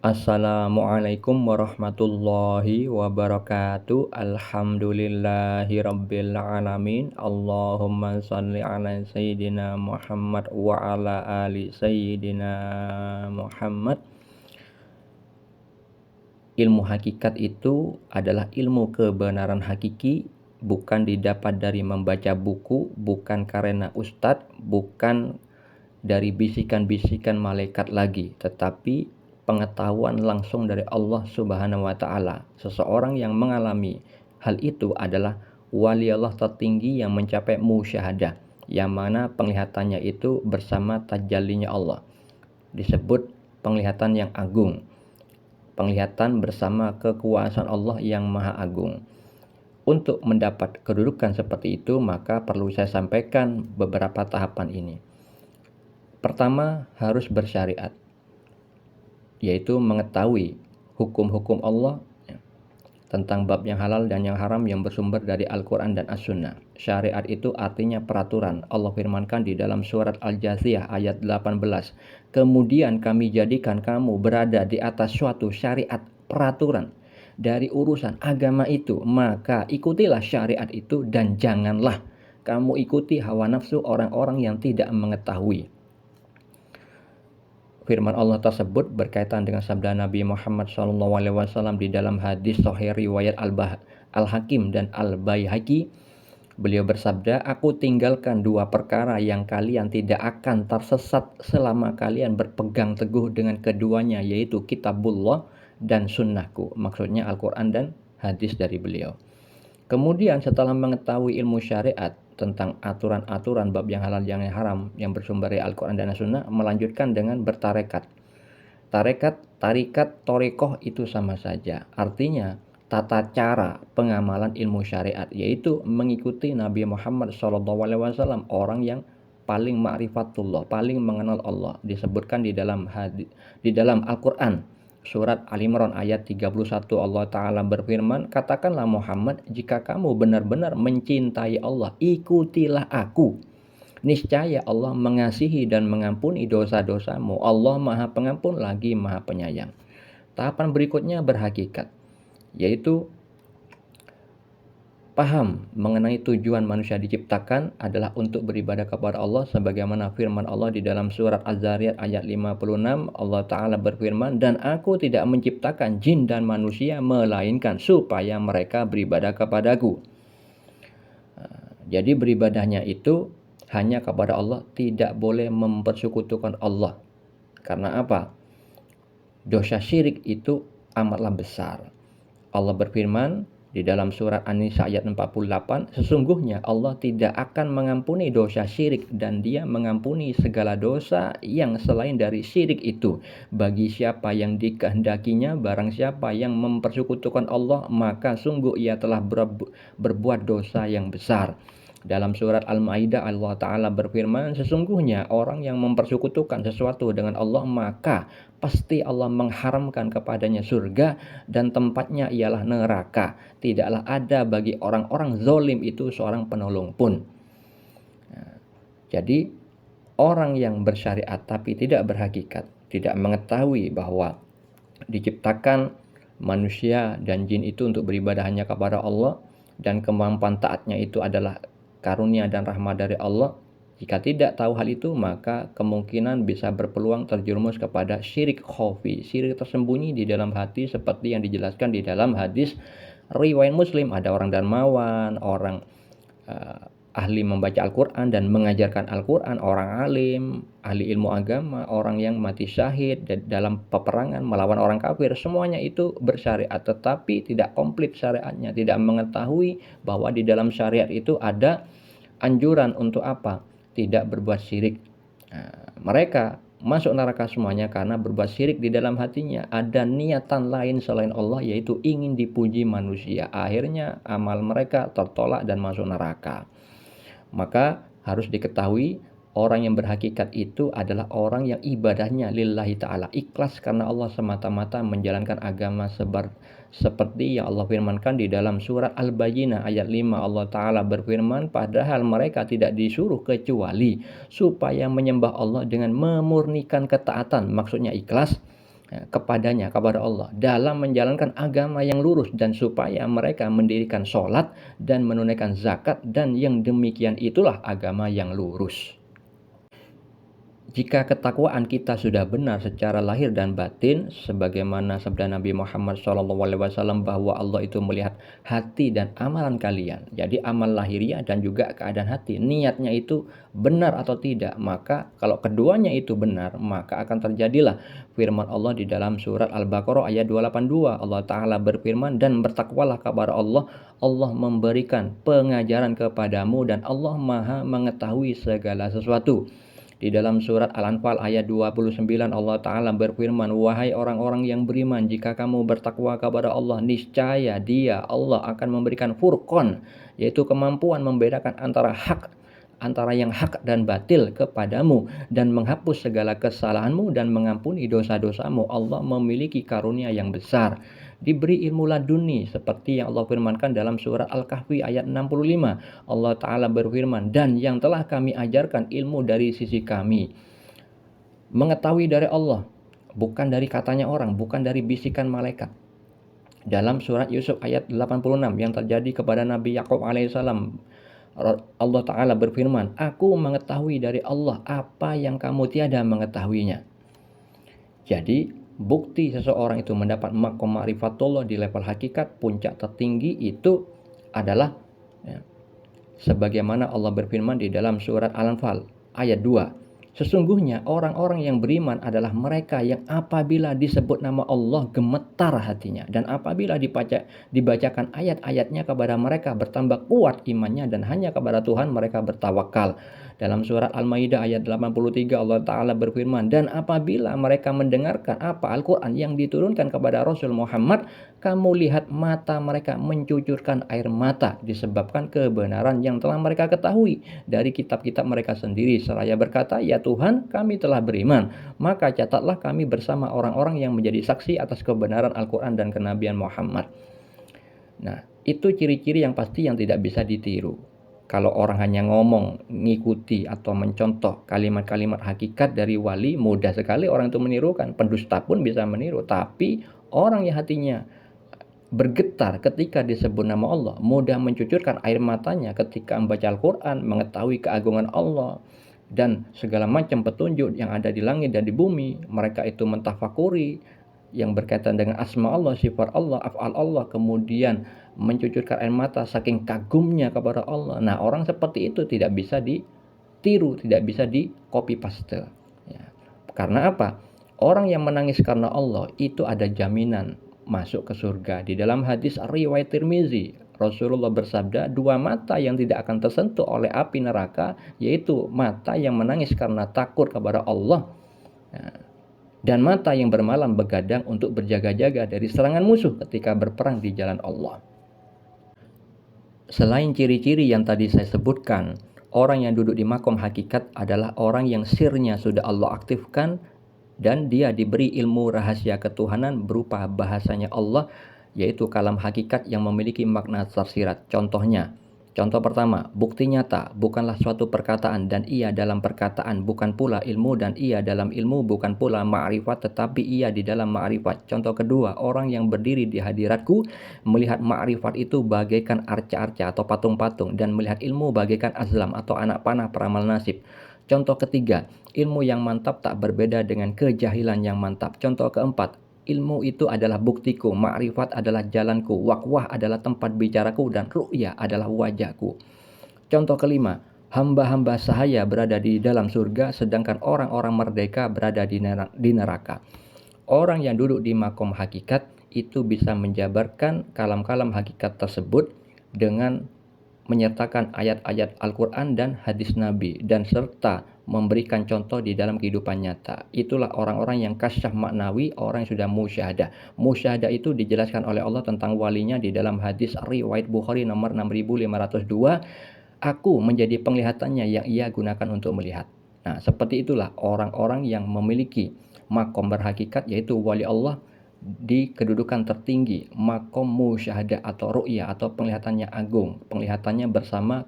Assalamualaikum warahmatullahi wabarakatuh. Alhamdulillahirabbil alamin. Allahumma shalli ala sayyidina Muhammad wa ala ali sayyidina Muhammad. Ilmu hakikat itu adalah ilmu kebenaran hakiki, bukan didapat dari membaca buku, bukan karena ustadz, bukan dari bisikan-bisikan malaikat lagi, tetapi pengetahuan langsung dari Allah Subhanahu wa taala. Seseorang yang mengalami hal itu adalah wali Allah tertinggi yang mencapai musyahadah, yang mana penglihatannya itu bersama tajallinya Allah. Disebut penglihatan yang agung. Penglihatan bersama kekuasaan Allah yang maha agung. Untuk mendapat kedudukan seperti itu, maka perlu saya sampaikan beberapa tahapan ini. Pertama, harus bersyariat, yaitu mengetahui hukum-hukum Allah tentang bab yang halal dan yang haram yang bersumber dari Al-Quran dan As-Sunnah. Syariat itu artinya peraturan. Allah firmankan di dalam surat Al-Jathiyah ayat 18, kemudian kami jadikan kamu berada di atas suatu syariat peraturan dari urusan agama itu, maka ikutilah syariat itu dan janganlah kamu ikuti hawa nafsu orang-orang yang tidak mengetahui. Firman Allah tersebut berkaitan dengan sabda Nabi Muhammad SAW di dalam hadis sahih riwayat Al-Hakim dan Al-Baihaqi. Beliau bersabda, aku tinggalkan dua perkara yang kalian tidak akan tersesat selama kalian berpegang teguh dengan keduanya, yaitu kitabullah dan sunnahku. Maksudnya Al-Quran dan hadis dari beliau. Kemudian setelah mengetahui ilmu syariat tentang aturan-aturan bab yang halal yang haram yang bersumber dari Al-Quran dan As-Sunnah, melanjutkan dengan bertarekat. Tarikat, torekoh itu sama saja. Artinya tata cara pengamalan ilmu syariat, yaitu mengikuti Nabi Muhammad SAW, orang yang paling ma'rifatullah, paling mengenal Allah. Disebutkan di dalam Al-Quran. Surat Al-Imran ayat 31, Allah Ta'ala berfirman, katakanlah Muhammad, jika kamu benar-benar mencintai Allah, ikutilah aku. Niscaya Allah mengasihi dan mengampuni dosa-dosamu. Allah maha pengampun lagi maha penyayang. Tahapan berikutnya berhakikat, yaitu paham mengenai tujuan manusia diciptakan adalah untuk beribadah kepada Allah, sebagaimana firman Allah di dalam surat Az-Zariyat ayat 56. Allah Ta'ala berfirman, dan aku tidak menciptakan jin dan manusia melainkan supaya mereka beribadah kepadaku. Jadi beribadahnya itu hanya kepada Allah, tidak boleh mempersekutukan Allah. Karena apa? Dosa syirik itu amatlah besar. Allah berfirman di dalam surat An-Nisa ayat 48, sesungguhnya Allah tidak akan mengampuni dosa syirik dan dia mengampuni segala dosa yang selain dari syirik itu. Bagi siapa yang dikehendakinya, barang siapa yang mempersekutukan Allah, maka sungguh ia telah berbuat dosa yang besar. Dalam surat Al-Maidah Allah Ta'ala berfirman, sesungguhnya orang yang mempersekutukan sesuatu dengan Allah, maka pasti Allah mengharamkan kepadanya surga dan tempatnya ialah neraka. Tidaklah ada bagi orang-orang zalim itu seorang penolong pun. Jadi orang yang bersyariat tapi tidak berhakikat, tidak mengetahui bahwa diciptakan manusia dan jin itu untuk beribadah hanya kepada Allah, dan kemampuan taatnya itu adalah karunia dan rahmat dari Allah. Jika tidak tahu hal itu, maka kemungkinan bisa berpeluang terjerumus kepada syirik khafi, syirik tersembunyi di dalam hati, seperti yang dijelaskan di dalam hadis riwayat Muslim. Ada orang dermawan, orang ahli membaca Al-Quran dan mengajarkan Al-Quran, orang alim, ahli ilmu agama, orang yang mati syahid dalam peperangan melawan orang kafir, semuanya itu bersyariat, tetapi tidak komplit syariatnya, tidak mengetahui bahwa di dalam syariat itu ada anjuran untuk apa? Tidak berbuat syirik. Mereka masuk neraka semuanya karena berbuat syirik di dalam hatinya. Ada niatan lain selain Allah, yaitu ingin dipuji manusia. Akhirnya amal mereka tertolak dan masuk neraka. Maka harus diketahui, orang yang berhakikat itu adalah orang yang ibadahnya lillahi ta'ala, ikhlas karena Allah semata-mata menjalankan agama seperti yang Allah firmankan di dalam surat Al-Bayyinah ayat 5. Allah Ta'ala berfirman, padahal mereka tidak disuruh kecuali supaya menyembah Allah dengan memurnikan ketaatan, maksudnya ikhlas, kepadanya, kepada Allah dalam menjalankan agama yang lurus dan supaya mereka mendirikan sholat dan menunaikan zakat, dan yang demikian itulah agama yang lurus. Jika ketakwaan kita sudah benar secara lahir dan batin, sebagaimana sabda Nabi Muhammad SAW bahwa Allah itu melihat hati dan amalan kalian. Jadi amal lahiriah dan juga keadaan hati, niatnya itu benar atau tidak. Maka kalau keduanya itu benar, maka akan terjadilah firman Allah di dalam surat Al-Baqarah ayat 282. Allah Ta'ala berfirman, dan bertakwalah kepada Allah, Allah memberikan pengajaran kepadamu dan Allah Maha mengetahui segala sesuatu. Di dalam surat Al-Anfal ayat 29 Allah Ta'ala berfirman, wahai orang-orang yang beriman, jika kamu bertakwa kepada Allah, niscaya Dia, Allah akan memberikan furqan, yaitu kemampuan membedakan antara yang hak dan batil kepadamu, dan menghapus segala kesalahanmu dan mengampuni dosa-dosamu. Allah memiliki karunia yang besar, diberi ilmu laduni seperti yang Allah firmankan dalam surat Al-Kahfi ayat 65. Allah Ta'ala berfirman, dan yang telah kami ajarkan ilmu dari sisi kami. Mengetahui dari Allah, bukan dari katanya orang, bukan dari bisikan malaikat. Dalam surat Yusuf ayat 86 yang terjadi kepada Nabi Yakub alaihissalam, Allah Ta'ala berfirman, aku mengetahui dari Allah apa yang kamu tiada mengetahuinya. Jadi bukti seseorang itu mendapat maqam ma'rifatullah di level hakikat, puncak tertinggi itu adalah sebagaimana Allah berfirman di dalam surat Al-Anfal ayat 2. Sesungguhnya orang-orang yang beriman adalah mereka yang apabila disebut nama Allah gemetar hatinya, dan apabila dibacakan ayat-ayatnya kepada mereka bertambah kuat imannya, dan hanya kepada Tuhan mereka bertawakal. Dalam surat Al-Maidah ayat 83 Allah Ta'ala berfirman, dan apabila mereka mendengarkan apa Al-Quran yang diturunkan kepada Rasul Muhammad, kamu lihat mata mereka mencucurkan air mata disebabkan kebenaran yang telah mereka ketahui dari kitab-kitab mereka sendiri, seraya berkata, ya Tuhan, kami telah beriman, maka catatlah kami bersama orang-orang yang menjadi saksi atas kebenaran Al-Quran dan kenabian Muhammad. Nah, itu ciri-ciri yang pasti yang tidak bisa ditiru. Kalau orang hanya ngomong, ngikuti atau mencontoh kalimat-kalimat hakikat dari wali, mudah sekali orang itu menirukan. Pendusta pun bisa meniru. Tapi orang yang hatinya bergetar ketika disebut nama Allah, mudah mencucurkan air matanya ketika membaca Al-Quran, mengetahui keagungan Allah dan segala macam petunjuk yang ada di langit dan di bumi, mereka itu mentafakuri yang berkaitan dengan asma Allah, sifat Allah, af'al Allah, kemudian mencucurkan air mata saking kagumnya kepada Allah. Nah, orang seperti itu tidak bisa ditiru, tidak bisa di copy paste. Ya. Karena apa? Orang yang menangis karena Allah itu ada jaminan masuk ke surga. Di dalam hadis riwayat Tirmizi, Rasulullah bersabda, dua mata yang tidak akan tersentuh oleh api neraka, yaitu mata yang menangis karena takut kepada Allah, dan mata yang bermalam begadang untuk berjaga-jaga dari serangan musuh ketika berperang di jalan Allah. Selain ciri-ciri yang tadi saya sebutkan, orang yang duduk di makom hakikat adalah orang yang sirnya sudah Allah aktifkan dan dia diberi ilmu rahasia ketuhanan berupa bahasanya Allah, yaitu kalam hakikat yang memiliki makna tersirat. Contoh pertama, bukti nyata bukanlah suatu perkataan dan ia dalam perkataan, bukan pula ilmu dan ia dalam ilmu, bukan pula ma'rifat tetapi ia di dalam ma'rifat. Contoh kedua, orang yang berdiri di hadiratku melihat ma'rifat itu bagaikan arca-arca atau patung-patung, dan melihat ilmu bagaikan azlam atau anak panah peramal nasib. Contoh ketiga, ilmu yang mantap tak berbeda dengan kejahilan yang mantap. Contoh keempat, ilmu itu adalah buktiku, ma'rifat adalah jalanku, wakwah adalah tempat bicaraku, dan ru'ya adalah wajahku. Contoh kelima, hamba-hamba sahaya berada di dalam surga, sedangkan orang-orang merdeka berada di neraka. Orang yang duduk di makom hakikat itu bisa menjabarkan kalam-kalam hakikat tersebut dengan menyertakan ayat-ayat Al-Quran dan hadis Nabi, dan serta memberikan contoh di dalam kehidupan nyata. Itulah orang-orang yang kasyaf maknawi, orang yang sudah musyahadah. Musyahadah itu dijelaskan oleh Allah tentang walinya di dalam hadis riwayat Bukhari nomor 6502. Aku menjadi penglihatannya yang ia gunakan untuk melihat. Nah, seperti itulah orang-orang yang memiliki makom berhakikat, yaitu wali Allah di kedudukan tertinggi, makom musyahadah atau ru'yah atau penglihatannya agung, penglihatannya bersama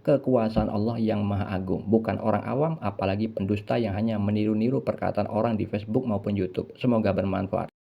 kekuasaan Allah yang Maha Agung, bukan orang awam, apalagi pendusta yang hanya meniru-niru perkataan orang di Facebook maupun YouTube. Semoga bermanfaat.